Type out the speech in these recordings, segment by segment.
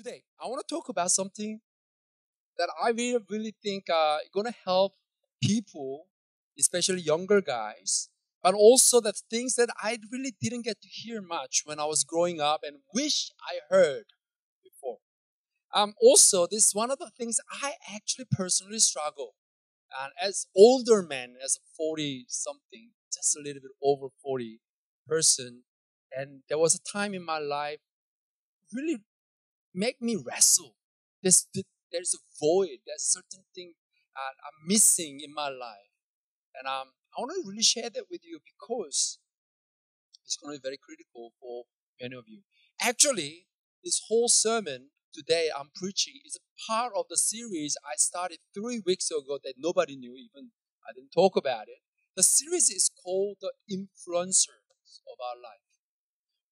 Today, I want to talk about something that I really think going to help people, especially younger guys, but also the things that I really didn't get to hear much when I was growing up and wish I heard before. Also, this is one of the things I actually personally struggle. And as older man, as a 40 something, just a little bit over 40 person, and there was a time in my life really make me wrestle. There's a void. There's certain thing I'm missing in my life, and I want to really share that with you because it's going to be very critical for many of you. Actually, this whole sermon today I'm preaching is a part of the series I started 3 weeks ago that nobody knew. Even I didn't talk about it. The series is called The Influencers of Our Life.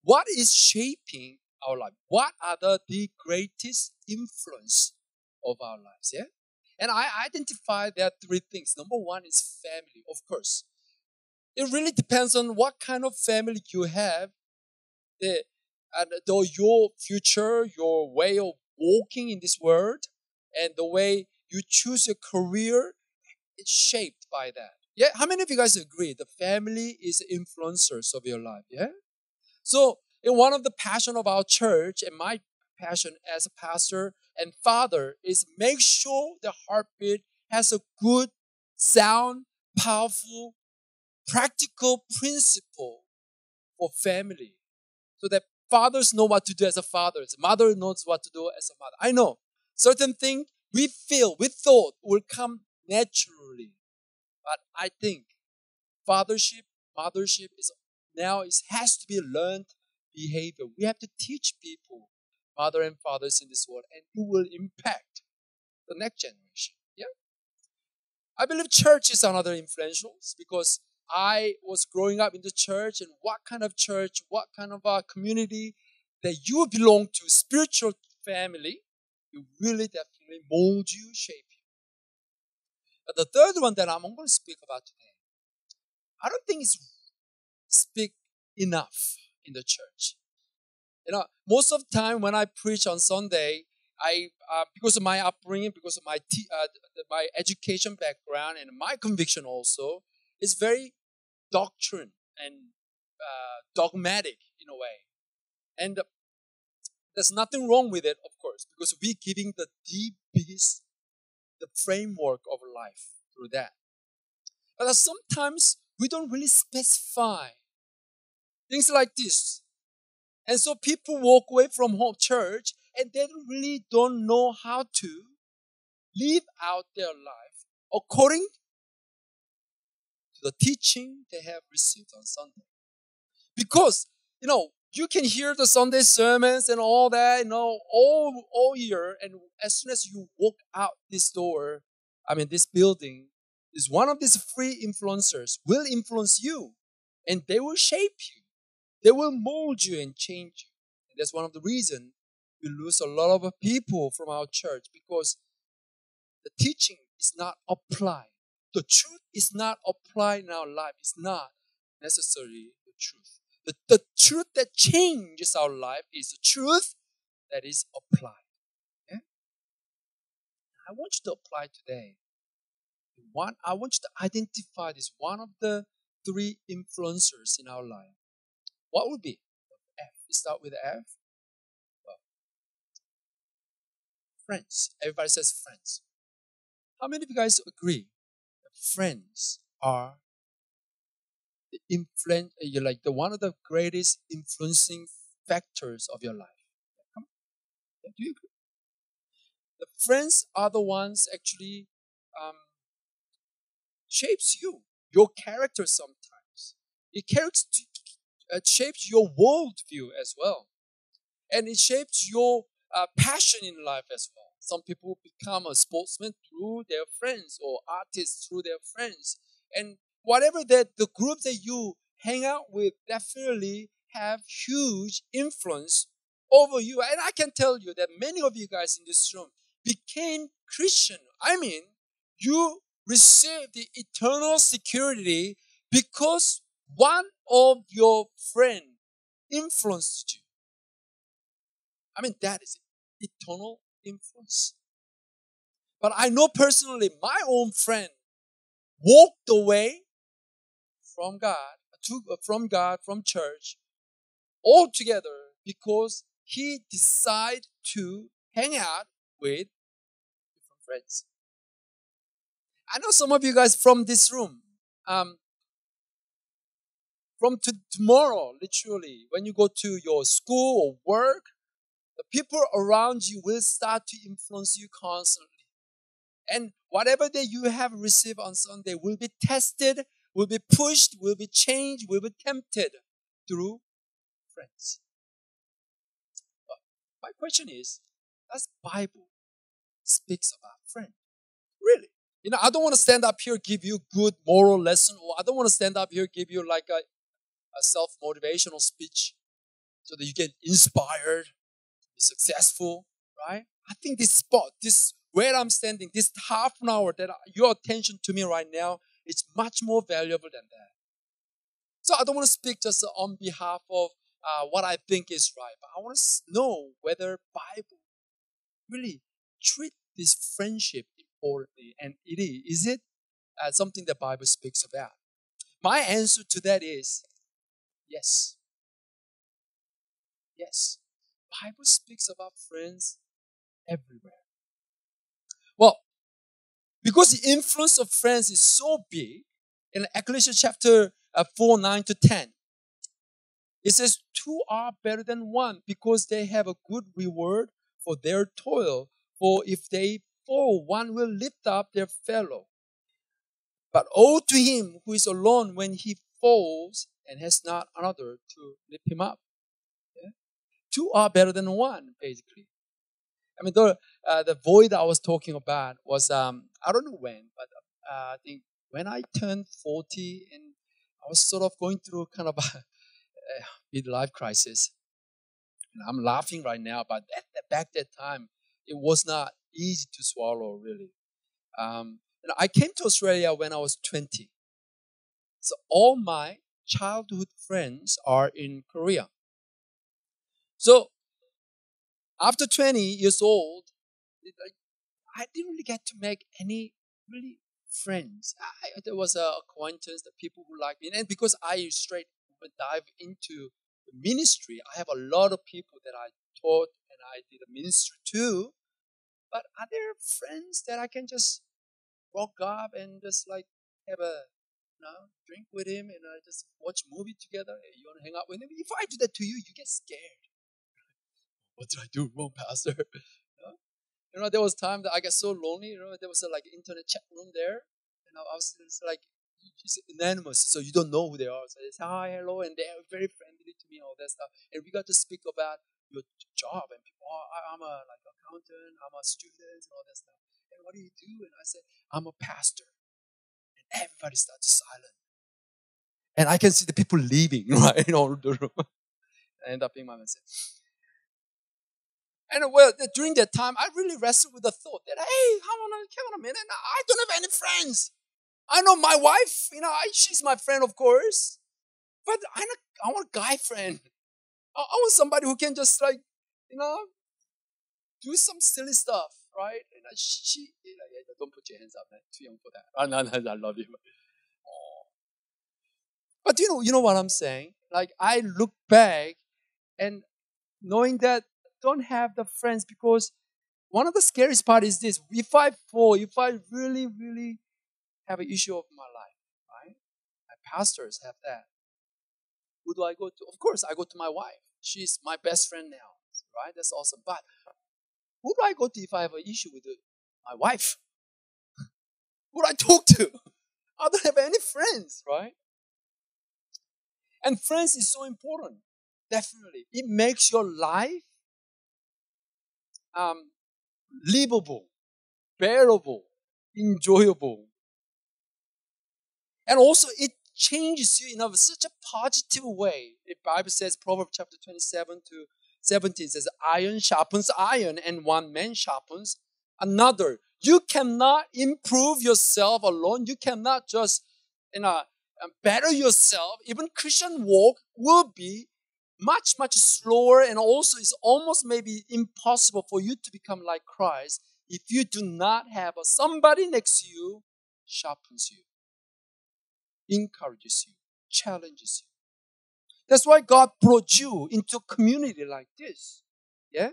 What is shaping our life? What are the greatest influence of our lives? Yeah. And I identify there are three things. Number one is family, of course. It really depends on what kind of family you have. The, and though your future, your way of walking in this world, and the way you choose your career is shaped by that. Yeah, how many of you guys agree the family is influencers of your life? Yeah. So, in one of the passion of our church and my passion as a pastor and father is make sure the heartbeat has a good, sound, powerful, practical principle for family. So that fathers know what to do as a father, as a mother knows what to do as a mother. I know certain things we thought will come naturally. But I think fathership, mothership is now it has to be learned behavior. We have to teach people, mother and fathers in this world, and it will impact the next generation. Yeah, I believe church is another influential because I was growing up in the church, and what kind of church, what kind of a community that you belong to, spiritual family, it really definitely mold you, shape you. But the third one that I'm going to speak about today, I don't think it's speak enough in the church. Most of the time when I preach on Sunday, I because of my upbringing, because of my education background, and my conviction also, is very doctrine and dogmatic in a way. And there's nothing wrong with it, of course, because we're giving the biggest the framework of life through that. But sometimes we don't really specify things like this. And so people walk away from home church and they really don't know how to live out their life according to the teaching they have received on Sunday. Because, you can hear the Sunday sermons and all that, all year. And as soon as you walk out this door, this building, is one of these free influencers will influence you and they will shape you. They will mold you and change you. And that's one of the reasons we lose a lot of people from our church because the teaching is not applied. The truth is not applied in our life. It's not necessarily the truth. The truth that changes our life is the truth that is applied. Okay? I want you to apply today. I want you to identify this one of the three influencers in our life. What would be? F. We start with F. Well, friends. Everybody says friends. How many of you guys agree that friends are the influence? You're like the one of the greatest influencing factors of your life. Come on. Do you agree? The friends are the ones actually um, shapes you, your character sometimes. It shapes your worldview as well, and it shapes your passion in life as well. Some people become a sportsman through their friends or artists through their friends. And whatever that the group that you hang out with definitely have huge influence over you. And I can tell you that many of you guys in this room became Christian. You received the eternal security because one of your friend influenced you. That is it. eternal influence. But I know personally my own friend walked away from God, from church, altogether because he decided to hang out with different friends. I know some of you guys from this room, um, from tomorrow, literally, when you go to your school or work, the people around you will start to influence you constantly. And whatever that you have received on Sunday will be tested, will be pushed, will be changed, will be tempted through friends. But my question is, does Bible speaks about friends? Really? I don't want to stand up here give you good moral lesson, or I don't want to stand up here give you like a self-motivational speech so that you get inspired, be successful, right? I think this spot, this where I'm standing, this half an hour that your attention to me right now is much more valuable than that. So I don't want to speak just on behalf of what I think is right, but I want to know whether Bible really treat this friendship importantly, and it is. Is it something the Bible speaks about? My answer to that is yes. Yes. Bible speaks about friends everywhere. Well, because the influence of friends is so big, in Ecclesiastes chapter 4, 9 to 10, it says, two are better than one because they have a good reward for their toil. For if they fall, one will lift up their fellow. But woe to him who is alone when he falls and has not another to lift him up. Yeah? Two are better than one, basically. I mean, the void I was talking about was, I don't know when, but I think when I turned 40 and I was sort of going through kind of a midlife crisis. And I'm laughing right now, but back that time, it was not easy to swallow, really. I came to Australia when I was 20. So all my childhood friends are in Korea. So after 20 years old, I didn't really get to make any really friends. There was a acquaintance, the people who liked me. And because I straight dive into the ministry, I have a lot of people that I taught and I did a ministry to. But are there friends that I can just walk up and just like have a drink with him and I just watch movie together? Hey, you want to hang out with him? If I do that to you, you get scared. What did I do wrong, Pastor? There was time that I got so lonely. There was a like internet chat room there, and I was just like just anonymous, so you don't know who they are. So they say hi, hello, and they are very friendly to me, all that stuff. And we got to speak about your job, and people, I'm a like accountant, I'm a student, and all that stuff. And what do you do? And I said, I'm a pastor. And everybody starts silent, and I can see the people leaving right in all the room. I end up being my message. And well, during that time, I really wrestled with the thought that, hey, hang on a minute, I don't have any friends. I know my wife, she's my friend, of course, but I want a guy friend. I want somebody who can just like, do some silly stuff, right? She don't put your hands up, man. Too young for that. No, I love you. Oh. But you know what I'm saying? Like I look back and knowing that don't have the friends, because one of the scariest part is this: if I fall, if I really, really have an issue of my life, right? My pastors have that. Who do I go to? Of course, I go to my wife. She's my best friend now, right? That's awesome. But who do I go to if I have an issue with my wife? Who do I talk to? I don't have any friends, right? And friends is so important. Definitely, it makes your life livable, bearable, enjoyable. And also it changes you in such a positive way. The Bible says, Proverbs chapter 27 to 17 says, iron sharpens iron and one man sharpens another. You cannot improve yourself alone. You cannot just better yourself. Even Christian walk will be much, much slower, and also it's almost maybe impossible for you to become like Christ if you do not have somebody next to you sharpens you, encourages you, challenges you. That's why God brought you into a community like this. Yeah?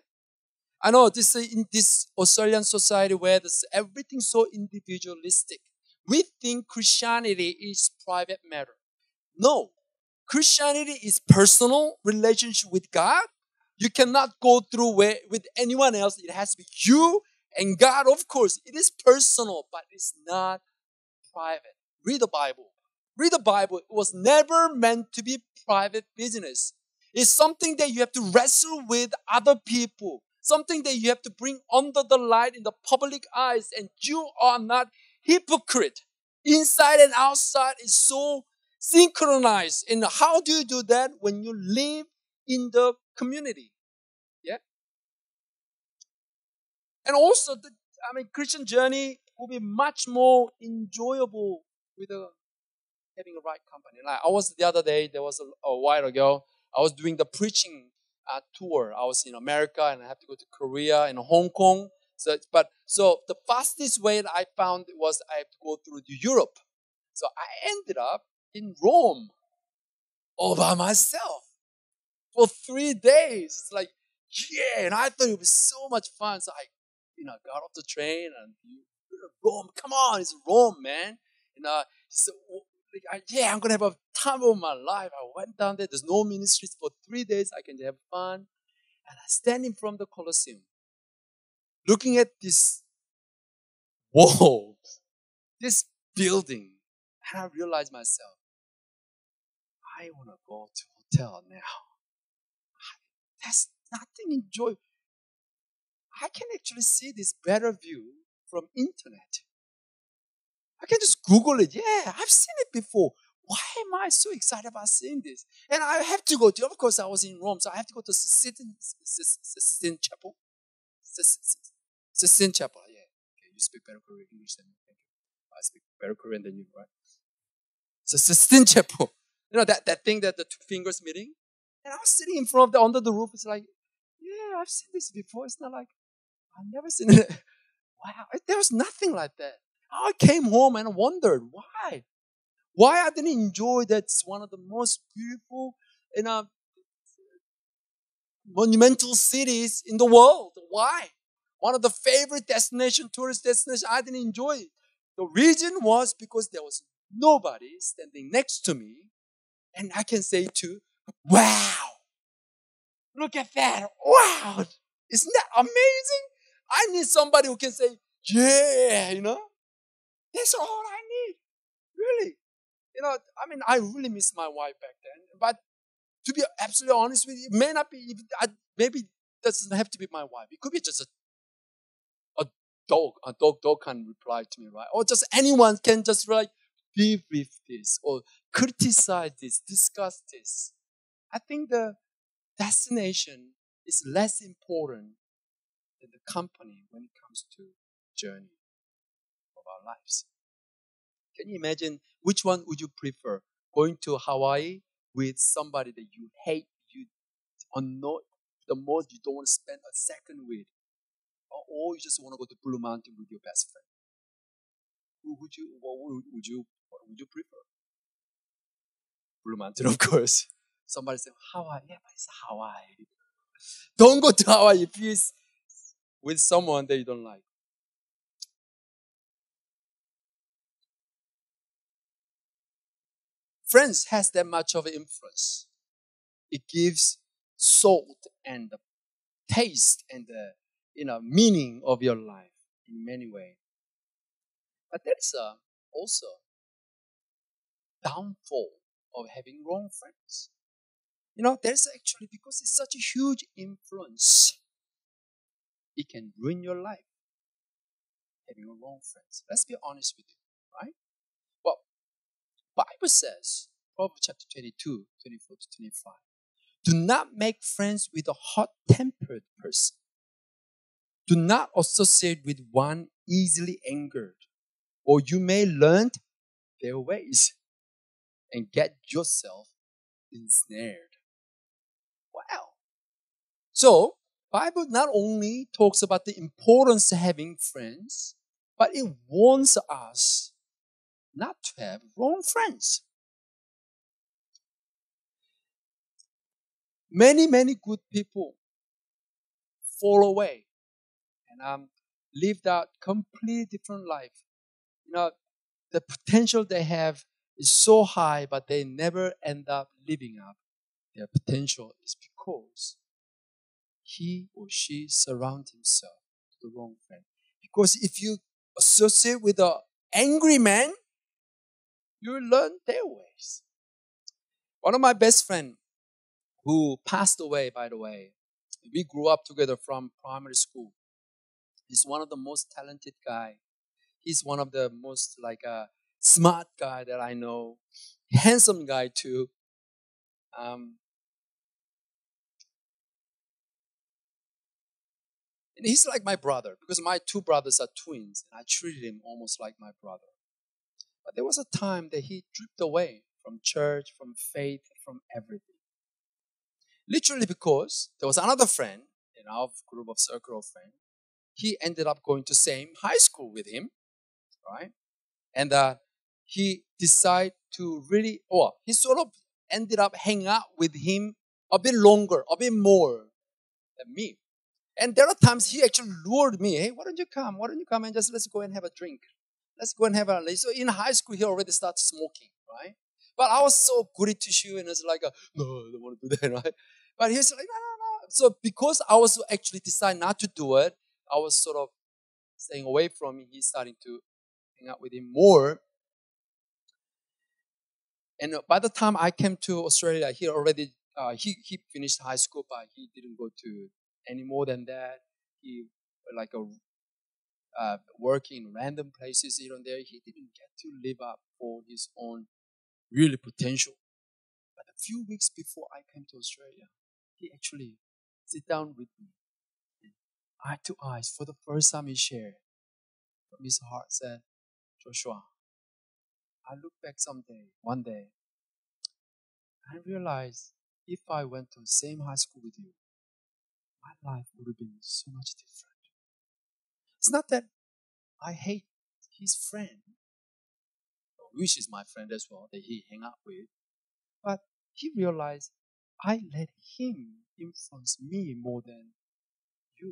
I know this in this Australian society where everything's so individualistic. We think Christianity is private matter. No. Christianity is personal relationship with God. You cannot go through with anyone else. It has to be you and God. Of course, it is personal, but it's not private. Read the Bible. Read the Bible. It was never meant to be private business. It's something that you have to wrestle with other people. Something that you have to bring under the light in the public eyes. And you are not hypocrite. Inside and outside is so synchronized. And how do you do that? When you live in the community. Yeah. And also, Christian journey will be much more enjoyable with having a right company. Like I was the other day, there was a while ago, I was doing the preaching tour. I was in America and I have to go to Korea and Hong Kong. So the fastest way that I found was I have to go through to Europe. So I ended up in Rome all by myself for 3 days. It's like, yeah, and I thought it was so much fun. So I, got off the train and Rome. Come on, it's Rome, man. So yeah, I'm gonna have a time of my life. I went down there. There's no ministries for 3 days. I can have fun, and I stand in front of the Colosseum, looking at this wall, this building, and I realized myself, I wanna go to hotel now. There's nothing enjoy. I can actually see this better view from internet. I can just Google it. Yeah, I've seen it before. Why am I so excited about seeing this? And I have to go to, of course, I was in Rome, so I have to go to Sistine Chapel. Sistine Chapel, yeah. Okay, you speak better Korean English than me. Thank you. I speak better Korean than you, right? So Sistine Chapel. That thing that the two fingers meeting? And I was sitting in front of under the roof. It's like, yeah, I've seen this before. It's not like, I've never seen it. Wow, there was nothing like that. I came home and wondered why. Why I didn't enjoy that. It's one of the most beautiful monumental cities in the world. Why? One of the favorite tourist destination. I didn't enjoy it. The reason was because there was nobody standing next to me, and I can say too, wow, look at that. Wow, isn't that amazing? I need somebody who can say, yeah, that's all I need. Really. I really miss my wife back then. But to be absolutely honest with you, it may not be, maybe it doesn't have to be my wife. It could be just a dog. A dog can reply to me, right? Or just anyone can just debrief this or criticize this, discuss this. I think the destination is less important than the company when it comes to journey of our lives. Can you imagine which one would you prefer? Going to Hawaii with somebody that you hate, you annoy the most, you don't want to spend a second with, or you just want to go to Blue Mountain with your best friend? What would you prefer? Blue Mountain, of course. Somebody say Hawaii, yeah, but it's Hawaii. Don't go to Hawaii if you're with someone that you don't like. Friends has that much of an influence. It gives salt and the taste and the meaning of your life in many ways. But there's also downfall of having wrong friends. There's actually, because it's such a huge influence, it can ruin your life having wrong friends. Let's be honest with you, right? Well, Bible says, Proverbs chapter 22, 24 to 25, do not make friends with a hot-tempered person. Do not associate with one easily angered, or you may learn their ways and get yourself ensnared. So, Bible not only talks about the importance of having friends, but it warns us not to have wrong friends. Many, many good people fall away and lived out completely different life. You know, the potential they have is so high, but they never end up living up their potential is because he or she surround himself with the wrong friend. Because if you associate with an angry man, you will learn their ways. One of my best friends who passed away, by the way, we grew up together from primary school. He's one of the most talented guy. He's one of the most smart guy that I know. Handsome guy too. Um, and he's like my brother because my two brothers are twins, and I treated him almost like my brother. But there was a time that he dripped away from church, from faith, from everything. Literally because there was another friend in our group of circle of friends. He ended up going to same high school with him, right? And he decided to really, he sort of ended up hanging out with him a bit longer, a bit more than me. And there are times he actually lured me, hey, why don't you come? Why don't you come and just let's go and have a drink? Let's go and have a, so in high school, he already started smoking, right? But I was so goody to shoe and it's like, no, I don't want to do that, right? But he was like, no, no, no. So because I was actually decided not to do it, I was sort of staying away from him. He's starting to hang out with him more. And by the time I came to Australia, he already, he finished high school, but he didn't go to any more than that. He working in random places here and there. He didn't get to live up for his own really potential. But a few weeks before I came to Australia, he actually sit down with me and eye to eyes for the first time he shared from his heart said, Joshua, I look back one day, I realized if I went to the same high school with you, my life would have been so much different. It's not that I hate his friend, which is my friend as well, that he hang out with, but he realized I let him influence me more than you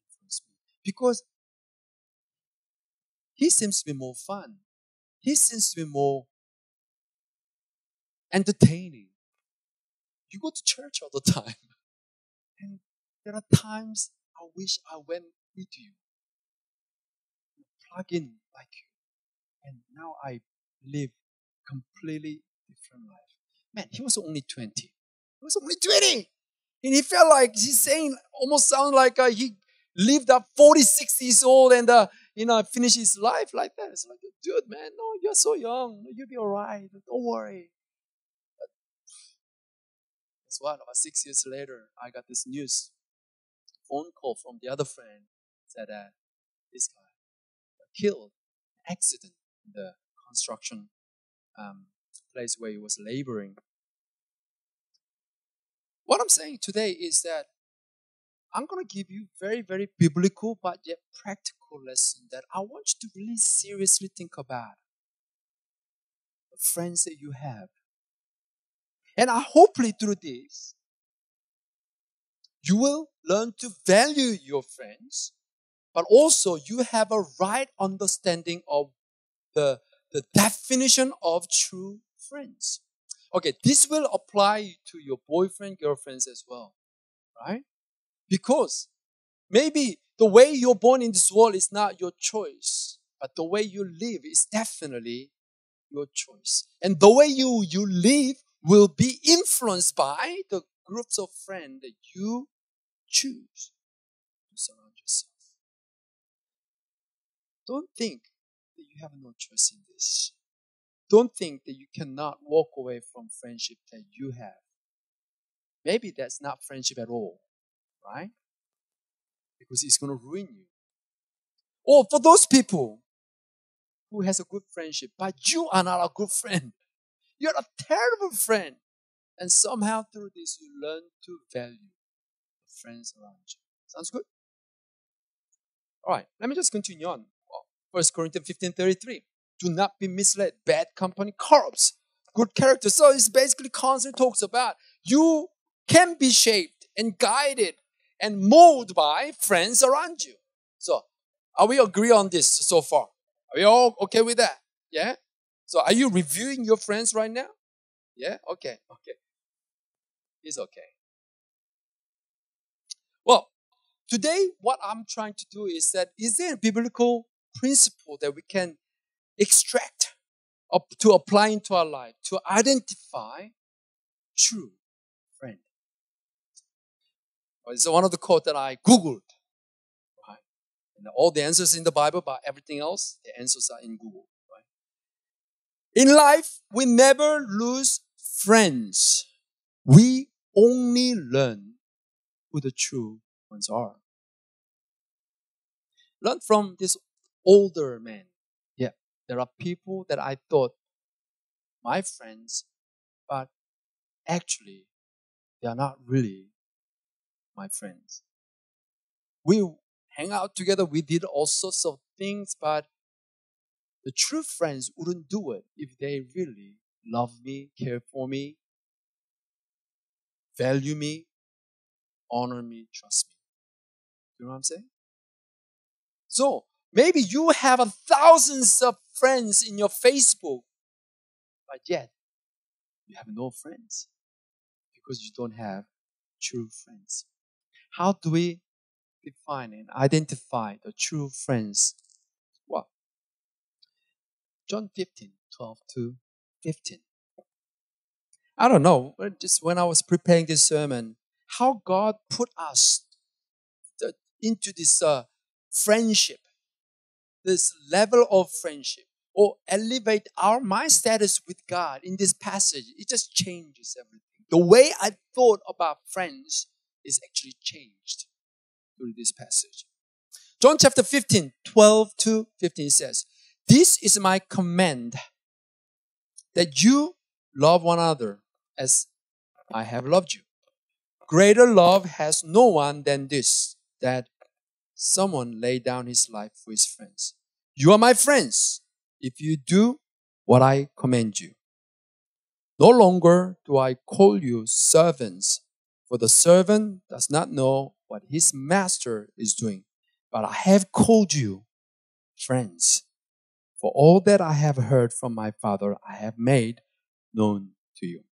influence me. Because he seems to be more fun. He seems to be more entertaining. You go to church all the time. And there are times I wish I went with you. Plug in like you. And now I live completely different life. Man, he was only 20. He was only 20. And he felt like he's saying, almost sounds like he lived up 46 years old and, finished his life like that. It's like, dude, man, no, you're so young. You'll be all right. Don't worry. But guess what? About 6 years later, I got this news. Phone call from the other friend said that this guy got killed, accident in the construction place where he was laboring. What I'm saying today is that I'm going to give you very, very biblical but yet practical lesson that I want you to really seriously think about. The friends that you have. And I hopefully through this, you will learn to value your friends, but also you have a right understanding of the definition of true friends. Okay, this will apply to your boyfriend, girlfriends as well, right? Because maybe the way you're born in this world is not your choice, but the way you live is definitely your choice. And the way you live will be influenced by the groups of friends that you choose to surround yourself. Don't think that you have no choice in this. Don't think that you cannot walk away from friendship that you have. Maybe that's not friendship at all, right? Because it's going to ruin you. Or for those people who has a good friendship, but you are not a good friend. You're a terrible friend. And somehow through this, you learn to value friends around you. Sounds good? All right, let me just continue on. 1 Corinthians 15:33. Do not be misled. Bad company corrupts good character. So it's basically constantly talks about you can be shaped and guided and molded by friends around you. So are we agree on this so far? Are we all okay with that? Yeah? So are you reviewing your friends right now? Yeah? Okay. Okay. It's okay. Well, today what I'm trying to do is that is there a biblical principle that we can extract up to apply into our life to identify true friend? It's one of the quotes that I Googled. Right? And all the answers in the Bible, but everything else, the answers are in Google. Right? In life, we never lose friends. We only learn who the true ones are. Learn from this older man. Yeah, there are people that I thought my friends, but actually they are not really my friends. We hang out together, we did all sorts of things, but the true friends wouldn't do it if they really love me, care for me, value me, honor me, trust me. You know what I'm saying? So maybe you have thousands of friends in your Facebook, but yet you have no friends because you don't have true friends. How do we define and identify the true friends? Well, John 15:12 to 15. I don't know, just when I was preparing this sermon, how God put us into this friendship, this level of friendship, or elevate my status with God in this passage. It just changes everything. The way I thought about friends is actually changed through this passage. John chapter 15:12 to 15 says, "This is my command, that you love one another as I have loved you. Greater love has no one than this, that someone lay down his life for his friends. You are my friends if you do what I command you. No longer do I call you servants, for the servant does not know what his master is doing. But I have called you friends. For all that I have heard from my Father, I have made known to you."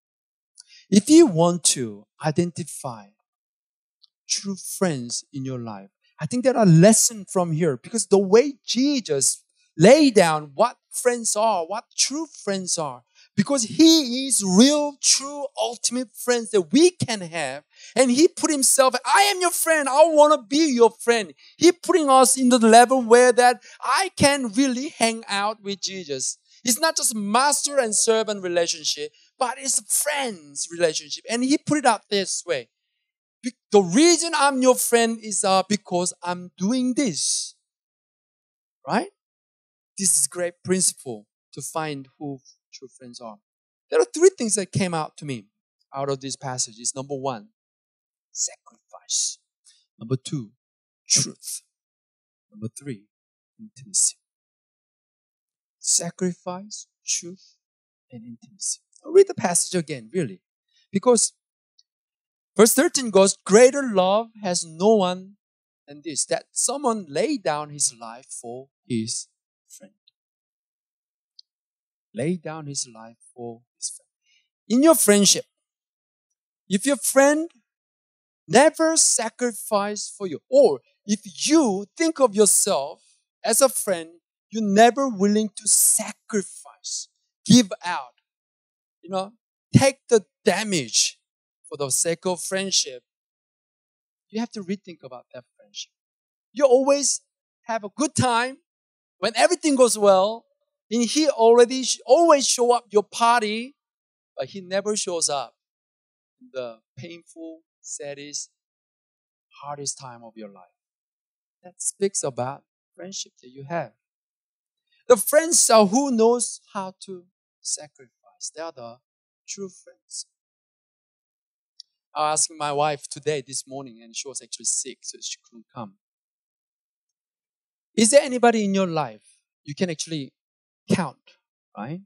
If you want to identify true friends in your life, I think there are lessons from here, because the way Jesus laid down what friends are, what true friends are, because he is real, true, ultimate friends that we can have. And he put himself, I am your friend. I want to be your friend. He putting us into the level where that I can really hang out with Jesus. It's not just master and servant relationship, but it's a friends relationship. And he put it out this way. The reason I'm your friend is because I'm doing this. Right? This is a great principle to find who true friends are. There are three things that came out to me out of this passage. It's number one, sacrifice. Number two, truth. Number three, intimacy. Sacrifice, truth, and intimacy. I'll read the passage again, really. Because verse 13 goes, greater love has no one than this, that someone lay down his life for his friend. Lay down his life for his friend. In your friendship, if your friend never sacrifice for you, or if you think of yourself as a friend, you're never willing to sacrifice, give out, take the damage for the sake of friendship, you have to rethink about that friendship. You always have a good time when everything goes well, and he always show up your party, but he never shows up in the painful, saddest, hardest time of your life. That speaks about friendship that you have. The friends are who knows how to sacrifice. They are the true friends. I was asking my wife today, this morning, and she was actually sick, so she couldn't come. Is there anybody in your life you can actually count, right?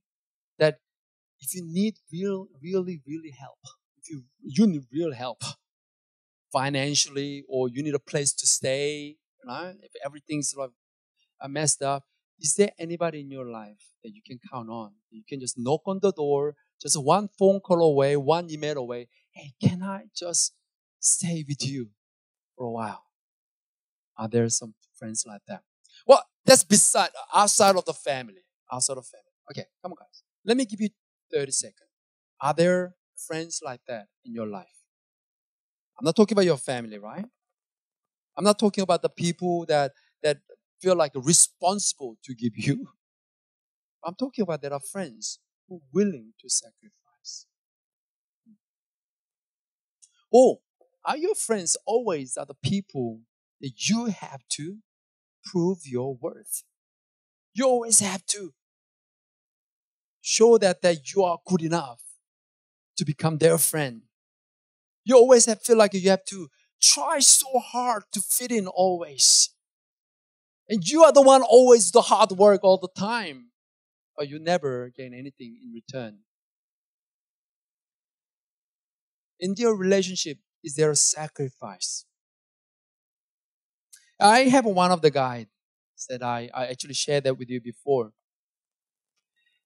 That if you need really help, if you need real help financially, or you need a place to stay, right? If everything's like messed up, is there anybody in your life that you can count on? You can just knock on the door, just one phone call away, one email away. Hey, can I just stay with you for a while? Are there some friends like that? Well, that's outside of the family. Outside of family. Okay, come on, guys. Let me give you 30 seconds. Are there friends like that in your life? I'm not talking about your family, right? I'm not talking about the people that feel like responsible to give you. I'm talking about there are friends who are willing to sacrifice. Oh, are your friends always are the people that you have to prove your worth? You always have to show that you are good enough to become their friend. You always feel like you have to try so hard to fit in always. And you are the one always the hard work all the time, but you never gain anything in return. In your relationship, is there a sacrifice? I have one of the guys that I actually shared that with you before.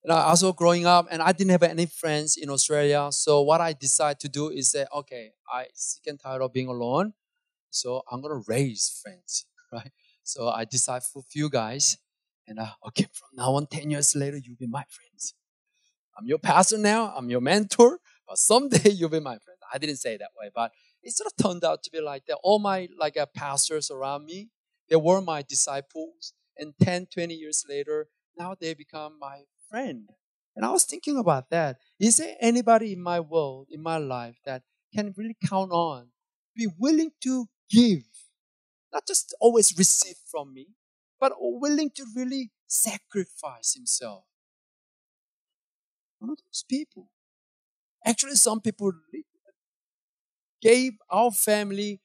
And I also growing up, and I didn't have any friends in Australia. So what I decided to do is say, okay, I sick and tired of being alone. So I'm gonna raise friends, right? So I decided for a few guys, and okay, from now on, 10 years later, you'll be my friends. I'm your pastor now, I'm your mentor, but someday you'll be my friend. I didn't say it that way, but it sort of turned out to be like that. All my pastors around me, they were my disciples, and 10, 20 years later, now they become my friend. And I was thinking about that. Is there anybody in my world, in my life, that can really count on, be willing to give, not just always receive from me, but willing to really sacrifice himself? One of those people. Actually, some people gave our family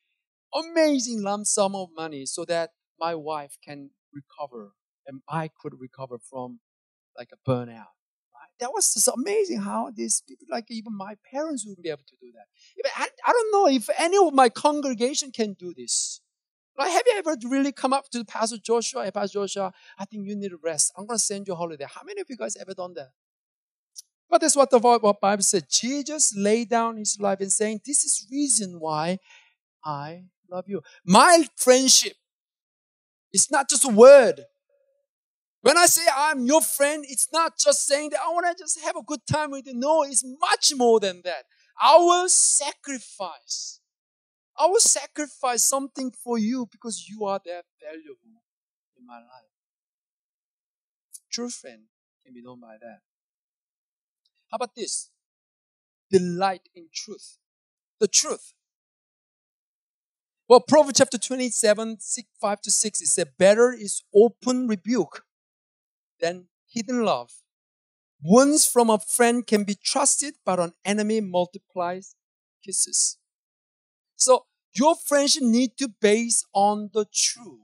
amazing lump sum of money so that my wife can recover and I could recover from like a burnout. Right? That was just amazing how these people, like even my parents, wouldn't be able to do that. Even I don't know if any of my congregation can do this. Like, have you ever really come up to Pastor Joshua? Hey, Pastor Joshua, I think you need a rest. I'm going to send you a holiday. How many of you guys ever done that? But that's what the Bible said. Jesus laid down his life and saying, this is reason why I love you. My friendship is not just a word. When I say I'm your friend, it's not just saying that I want to just have a good time with you. No, it's much more than that. I will sacrifice. I will sacrifice something for you because you are that valuable in my life. True friend can be known by that. How about this? Delight in truth. The truth. Well, Proverbs chapter 27, 5 to 6, it said, better is open rebuke than hidden love. Wounds from a friend can be trusted, but an enemy multiplies kisses. So your friendship need to base on the truth.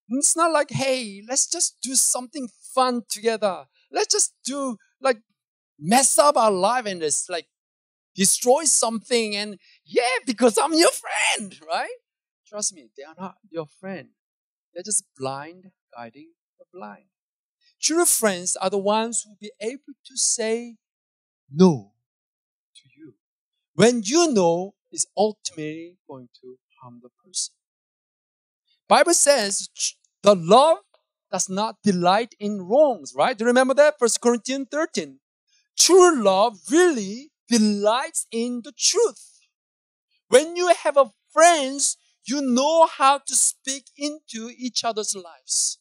It's not like, hey, let's just do something fun together. Let's just do like mess up our life and just like destroy something and yeah, because I'm your friend, right? Trust me, they are not your friend. They're just blind guiding the blind. True friends are the ones who will be able to say no to you when you know is ultimately going to harm the person. Bible says the love does not delight in wrongs, right? Do you remember that? 1 Corinthians 13. True love really delights in the truth. When you have a friends, you know how to speak into each other's lives.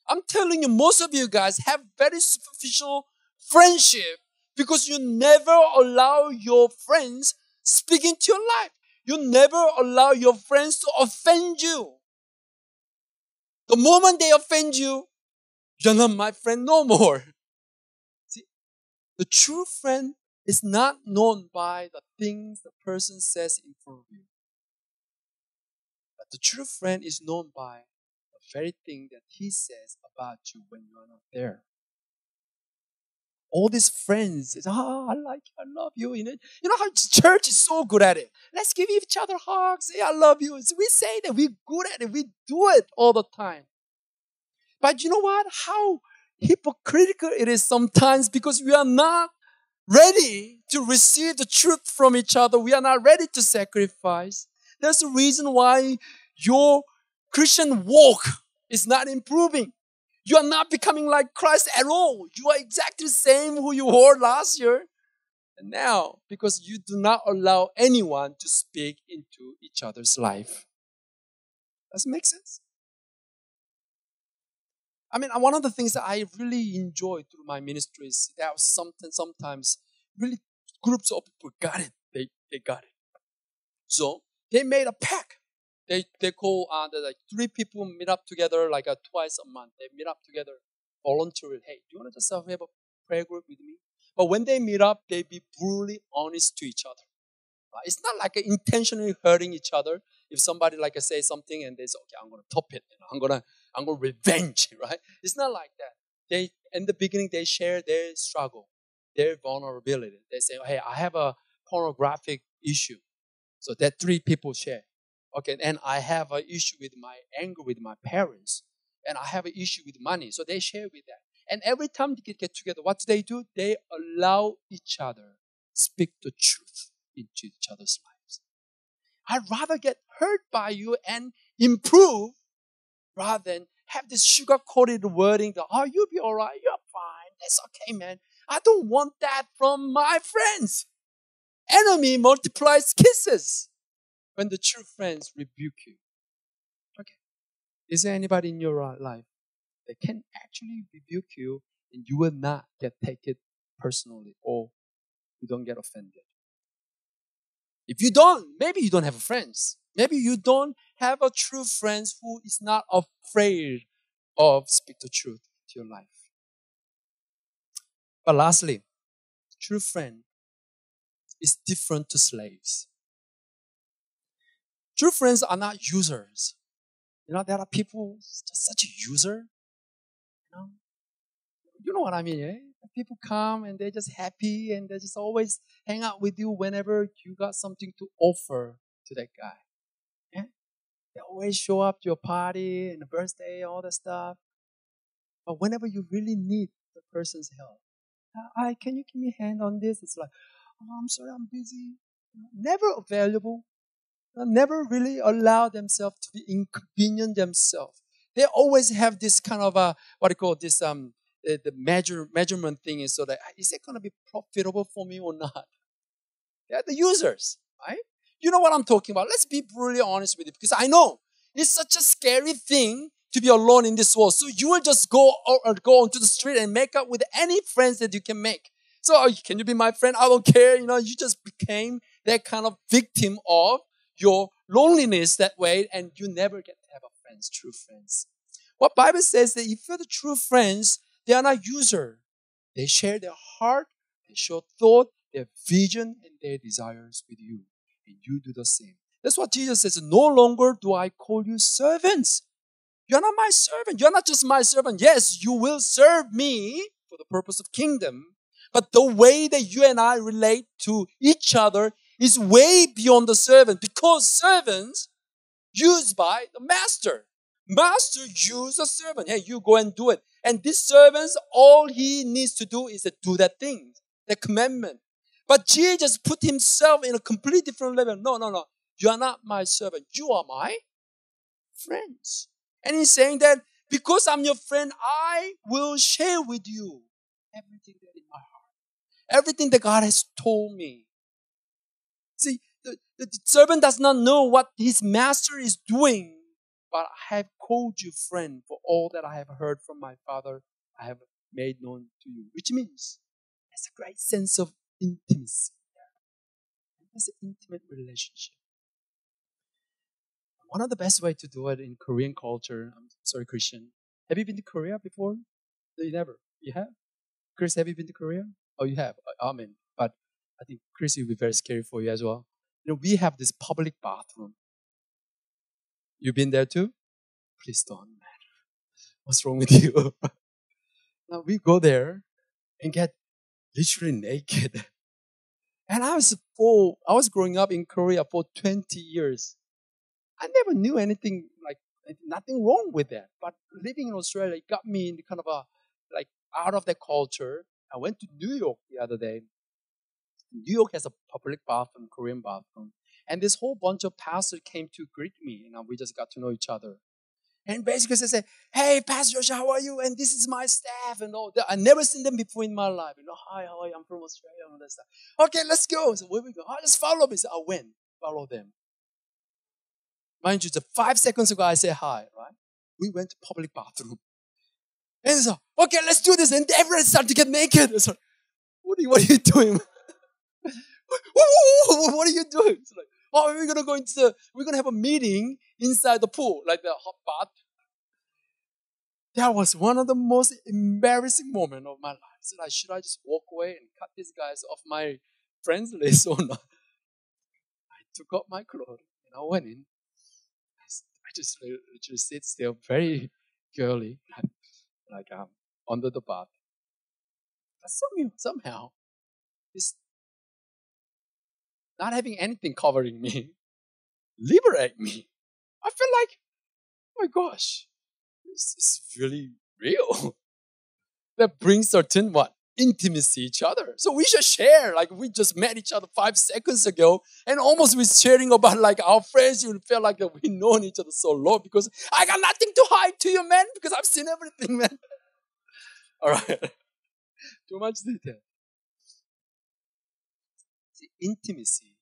I'm telling you, most of you guys have very superficial friendship because you never allow your friends speak into your life. You never allow your friends to offend you. The moment they offend you, you're not my friend no more. See, the true friend is not known by the things the person says in front of you. But the true friend is known by the very thing that he says about you when you are not there. All these friends say, I like you, I love you. You know how church is so good at it. Let's give each other hugs. Say, I love you. So we say that we're good at it. We do it all the time. But you know what? How hypocritical it is sometimes because we are not ready to receive the truth from each other. We are not ready to sacrifice. That's the reason why your Christian walk is not improving. You are not becoming like Christ at all. You are exactly the same who you were last year. And now, because you do not allow anyone to speak into each other's life. Does it make sense? I mean, one of the things that I really enjoy through my ministry is there was sometimes really groups of people got it. They got it. So they made a pact. They call like 3 people meet up together like twice a month. They meet up together voluntarily. Hey, do you want to just have a prayer group with me? But when they meet up, they be brutally honest to each other. It's not like intentionally hurting each other. If somebody like say something and they say, okay, I'm gonna top it, I'm gonna revenge, right? It's not like that. They in the beginning they share their struggle, their vulnerability. They say, hey, I have a pornographic issue. So that 3 people share. Okay, and I have an issue with my anger with my parents. And I have an issue with money. So they share with that. And every time they get together, what do? They allow each other speak the truth into each other's lives. I'd rather get hurt by you and improve rather than have this sugar-coated wording that, oh, you'll be all right, you're fine, it's okay, man. I don't want that from my friends. Enemy multiplies kisses when the true friends rebuke you. Okay. Is there anybody in your life that can actually rebuke you and you will not take it personally or you don't get offended? If you don't, maybe you don't have friends. Maybe you don't have a true friend who is not afraid of speak the truth to your life. But lastly, true friend is different to slaves. True friends are not users. There are people just such a user. You know what I mean, eh? People come and they're just happy and they just always hang out with you whenever you got something to offer to that guy. Yeah? They always show up to your party and the birthday, all that stuff. But whenever you really need the person's help, can you give me a hand on this? It's like, oh, I'm sorry, I'm busy. Never available. Never really allow themselves to be inconvenient themselves. They always have this kind of what do you call this the measurement thing is so that is it going to be profitable for me or not? They're the users, right? You know what I'm talking about. Let's be brutally honest with you because I know it's such a scary thing to be alone in this world. So you will just go onto the street and make up with any friends that you can make. So can you be my friend? I don't care. You just became that kind of victim of your loneliness that way, and you never get to have a friends, true friends. What Bible says that if you're the true friends, they are not user. They share their heart, they show thought, their vision, and their desires with you. And you do the same. That's what Jesus says. No longer do I call you servants. You're not my servant. You're not just my servant. Yes, you will serve me for the purpose of kingdom. But the way that you and I relate to each other is way beyond the servant because servants used by the master. Master use a servant. Hey, you go and do it. And this servant, all he needs to do is to do that thing, the commandment. But Jesus put himself in a completely different level. No. You are not my servant. You are my friends. And he's saying that because I'm your friend, I will share with you everything that in my heart. Everything that God has told me. See, the servant does not know what his master is doing, but I have called you friend for all that I have heard from my Father I have made known to you. Which means there's a great sense of intimacy there. There's an intimate relationship. One of the best way to do it in Korean culture, I'm sorry, Christian. Have you been to Korea before? No, you never. You have? Chris, have you been to Korea? Oh, you have. Amen. But I think Chris, it will be very scary for you as well. We have this public bathroom. You've been there too? Please don't, man. What's wrong with you? Now we go there and get literally naked. And I was growing up in Korea for 20 years. I never knew anything like nothing wrong with that. But living in Australia it got me in kind of a like out of that culture. I went to New York the other day. New York has a public bathroom, Korean bathroom. And this whole bunch of pastors came to greet me, and we just got to know each other. And basically they say, "Hey, Pastor Joshua, how are you? And this is my staff and all that." I never seen them before in my life. "Hi, how are you? I'm from Australia," and all that stuff. "Okay, let's go." So where we go? "Oh, just follow me." So I went, follow them. Mind you, just 5 seconds ago I said hi, right? We went to public bathroom. And so, "Okay, let's do this." And everyone started to get naked. So, what are you doing? What are you doing? It's like, "Oh, we're gonna have a meeting inside the pool, like the hot bath." That was one of the most embarrassing moments of my life. So like, should I just walk away and cut these guys off my friends list or not? I took off my clothes and I went in. I just sit still, very girly, like under the bath. But somehow, it's not having anything covering me liberate me. I feel like, oh my gosh, this is really real. That brings certain what? Intimacy each other. So we should share. Like we just met each other 5 seconds ago and almost we're sharing about like our friends. You feel like that we've known each other so long because I got nothing to hide to you, man, because I've seen everything, man. All right. Too much detail. See, intimacy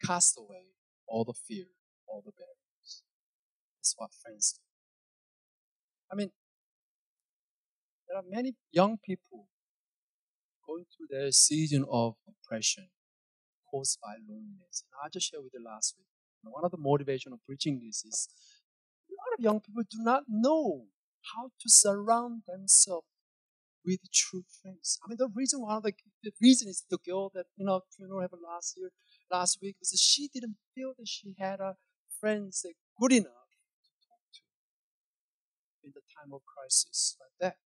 casts away all the fear, all the barriers. That's what friends do. I mean, there are many young people going through their season of depression caused by loneliness. And I just shared with you last week. One of the motivation of preaching this is a lot of young people do not know how to surround themselves with true friends. I mean, the reason is the girl that funeral happened last week, was that she didn't feel that she had a friends that good enough to talk to in the time of crisis like that.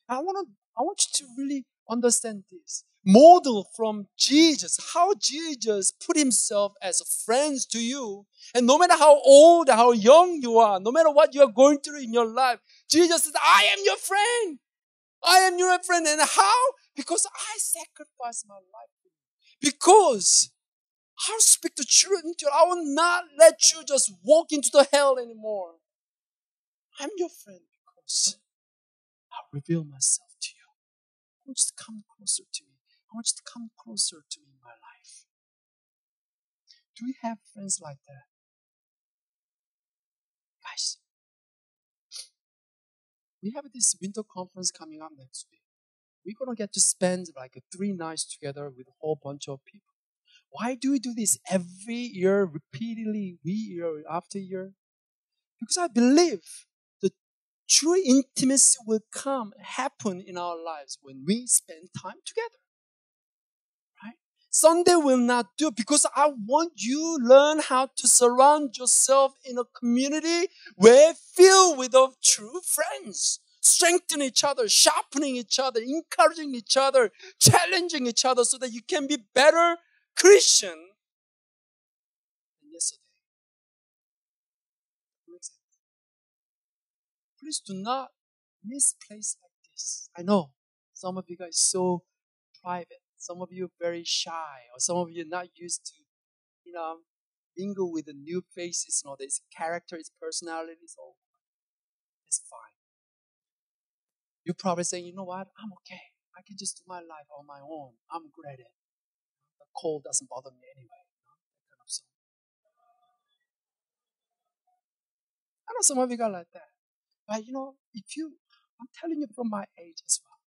I want you to really understand this. Model from Jesus, how Jesus put himself as a friend to you. And no matter how old, how young you are, no matter what you are going through in your life, Jesus says, "I am your friend. I am your friend." And how? Because I sacrificed my life. Because I'll speak the truth into you. I will not let you just walk into the hell anymore. I'm your friend because I'll reveal myself to you. I want you to come closer to me. I want you to come closer to me in my life. Do we have friends like that? Guys, we have this winter conference coming up next week. We're going to get to spend like 3 nights together with a whole bunch of people. Why do we do this every year, repeatedly, year after year? Because I believe the true intimacy will happen in our lives when we spend time together. Right? Sunday will not do because I want you to learn how to surround yourself in a community where filled with true friends. Strengthen each other, sharpening each other, encouraging each other, challenging each other so that you can be better Christian than yesterday. Makes sense. Please do not misplace like this. I know some of you guys so private. Some of you are very shy, or some of you are not used to, mingle with the new faces and all this characters, personalities. All it's fine. You're probably saying, "You know what? I'm okay. I can just do my life on my own. I'm good at it. The cold doesn't bother me anyway." That kind of song. I know some of you got like that. But I'm telling you from my age as well.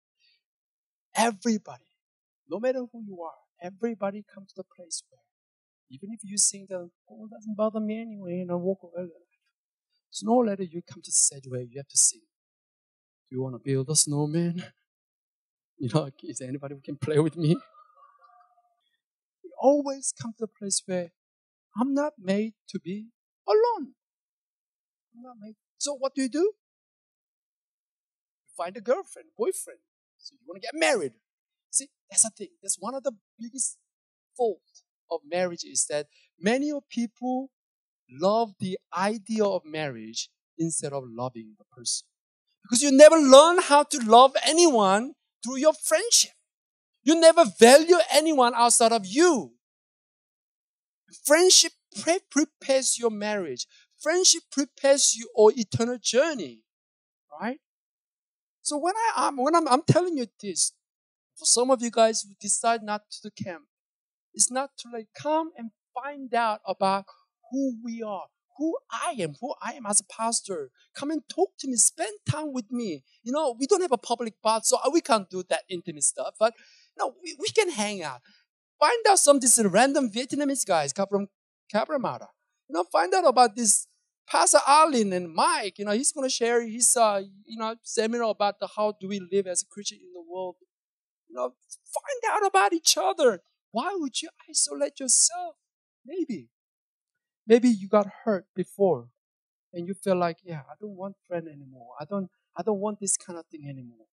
Everybody, no matter who you are, everybody comes to the place where, even if you sing the, "Oh, it doesn't bother me anyway," and I walk away. Sooner or later, you come to the stage where you have to sing. Do you want to build a snowman? Is there anybody who can play with me? We always come to a place where I'm not made to be alone. I'm not made. So what do? You find a girlfriend, boyfriend. So you want to get married. See, that's the thing. That's one of the biggest fault of marriage is that many of people love the idea of marriage instead of loving the person. Because you never learn how to love anyone through your friendship. You never value anyone outside of you. Friendship prepares your marriage. Friendship prepares you for eternal journey, right? So I'm telling you this, for some of you guys who decide not to camp, it's not to come and find out about who we are, who I am as a pastor. Come and talk to me, spend time with me. We don't have a public bath, so we can't do that intimate stuff, but we can hang out. Find out some these random Vietnamese guys come from Cabramatta. Find out about this Pastor Arlene and Mike. He's going to share his seminar about how do we live as a Christian in the world. Find out about each other. Why would you isolate yourself? Maybe you got hurt before, and you feel like, yeah, I don't want friend anymore. I don't want this kind of thing anymore.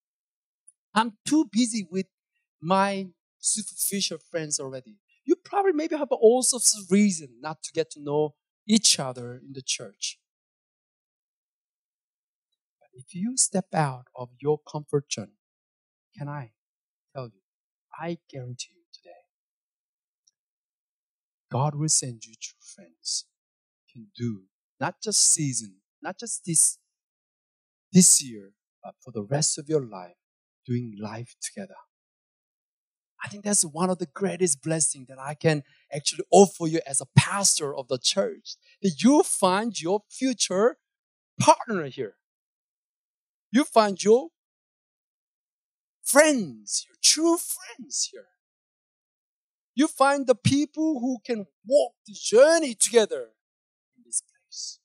I'm too busy with my superficial friends already. You probably maybe have all sorts of reason not to get to know each other in the church. But if you step out of your comfort zone, can I tell you, I guarantee you today, God will send you true friends who can do not just season, not just this year, but for the rest of your life, doing life together. I think that's one of the greatest blessings that I can actually offer you as a pastor of the church. That you find your future partner here. You find your friends, your true friends here. You find the people who can walk the journey together in this place.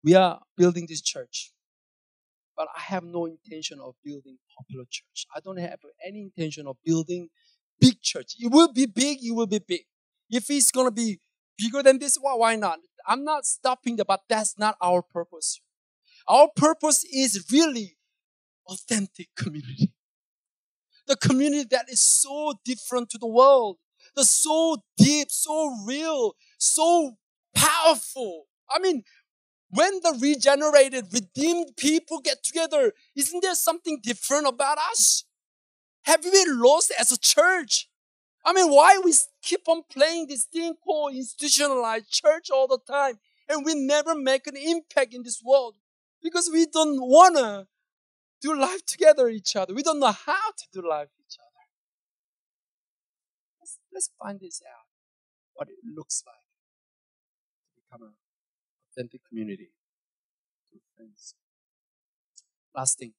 We are building this church, but I have no intention of building popular church. I don't have any intention of building big church. It will be big, it will be big. If it's going to be bigger than this, well, why not? I'm not stopping that, but that's not our purpose. Our purpose is really authentic community. The community that is so different to the world. That's so deep, so real, so powerful. I mean, when the regenerated, redeemed people get together, isn't there something different about us? Have we been lost as a church? I mean, why we keep on playing this thing called institutionalized church all the time and we never make an impact in this world? Because we don't want to do life together with each other. We don't know how to do life with each other. Let's find this out, what it looks like to become an authentic community. Friends. Last thing,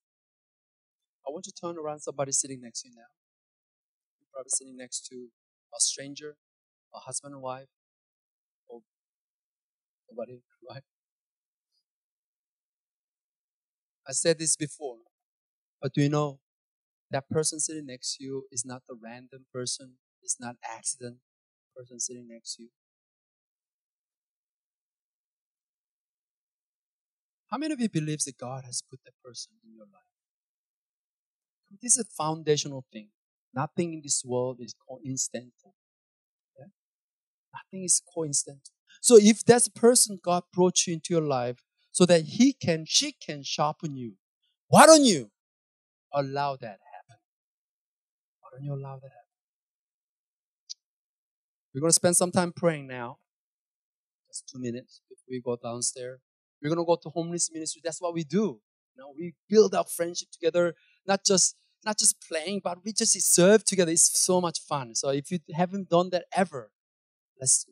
I want you to turn around somebody sitting next to you now. You're probably sitting next to a stranger, a husband and wife, or nobody, right? I said this before, but do you know that person sitting next to you is not the random person, it's not accident person sitting next to you. How many of you believes that God has put that person in your life? This is a foundational thing. Nothing in this world is coincidental. Yeah? Nothing is coincidental. So if that person God brought you into your life so that she can sharpen you, why don't you allow that happen? Why don't you allow that happen? We're going to spend some time praying now. Just 2 minutes before we go downstairs. We're going to go to homeless ministry. That's what we do. We build up friendship together, not just playing, but we just serve together. It's so much fun. So if you haven't done that ever,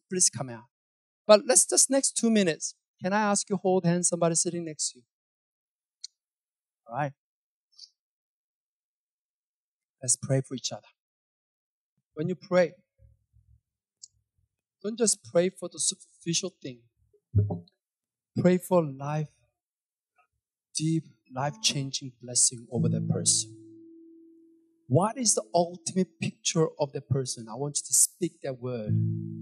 please come out. But let's just next 2 minutes. Can I ask you hold hands, somebody sitting next to you? All right. Let's pray for each other. When you pray, don't just pray for the superficial thing. Pray for life, deep, life-changing blessing over that person. What is the ultimate picture of that person? I want you to speak that word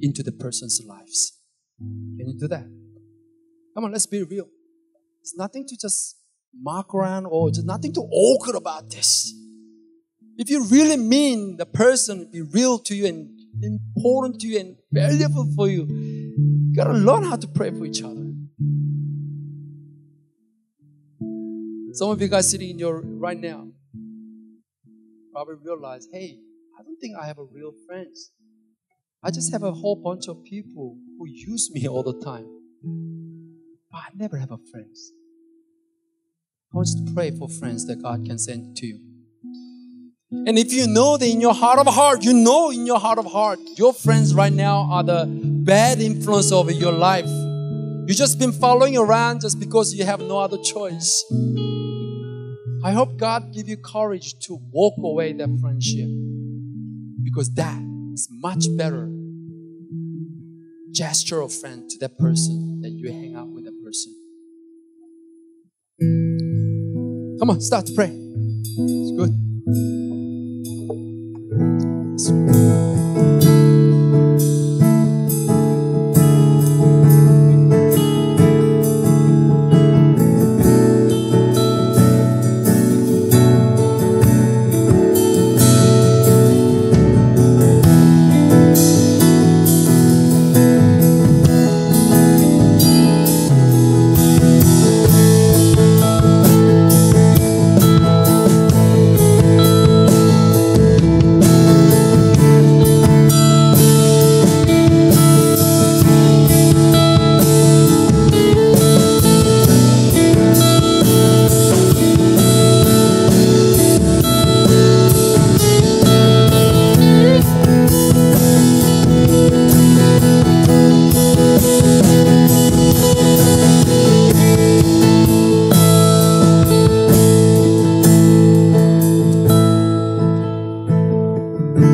into the person's lives. Can you do that? Come on, let's be real. There's nothing to just mark around or just nothing to awkward about this. If you really mean the person be real to you and important to you and valuable for you, you gotta learn how to pray for each other. Some of you guys sitting in your right now probably realize, hey, I don't think I have a real friends. I just have a whole bunch of people who use me all the time. But I never have a friends. I want you to pray for friends that God can send to you. And if you know that in your heart of heart, you know in your heart of heart, your friends right now are the bad influence over your life. You've just been following around just because you have no other choice. I hope God give you courage to walk away that friendship, because that is much better gesture of friend to that person that you hang out with that person. Come on, start to pray. It's good.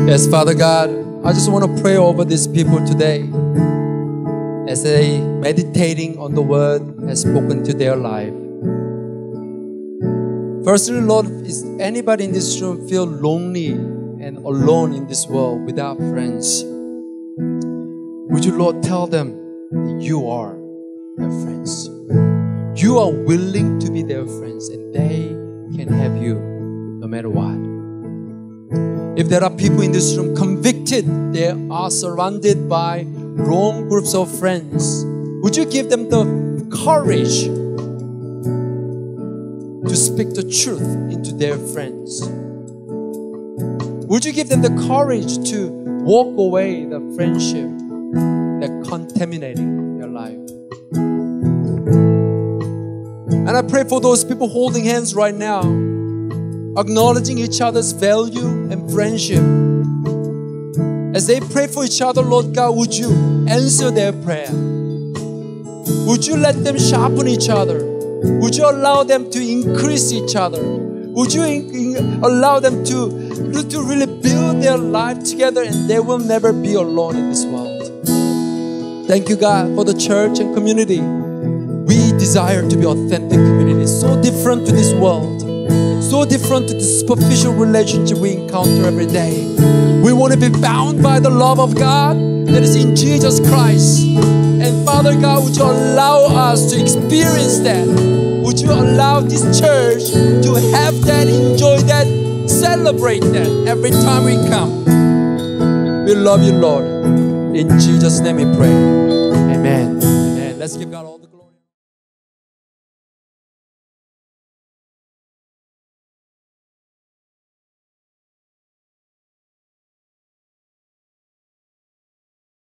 Yes, Father God, I just want to pray over these people today as they meditating on the word has spoken to their life. Firstly, Lord, is anybody in this room feel lonely and alone in this world without friends? Would you, Lord, tell them that you are their friends. You are willing to be their friends and they can have you no matter what. If there are people in this room convicted, they are surrounded by wrong groups of friends, would you give them the courage to speak the truth into their friends? Would you give them the courage to walk away the friendship that contaminating their life? And I pray for those people holding hands right now, acknowledging each other's value and friendship. As they pray for each other, Lord God, would you answer their prayer? Would you let them sharpen each other? Would you allow them to increase each other? Would you allow them to really build their life together and they will never be alone in this world? Thank you, God, for the church and community. We desire to be authentic community, so different to this world. So different to the superficial relationship we encounter every day. We want to be bound by the love of God that is in Jesus Christ. And Father God, would you allow us to experience that? Would you allow this church to have that, enjoy that, celebrate that every time we come? We love you, Lord. In Jesus' name we pray. Amen. Amen. Let's give God all the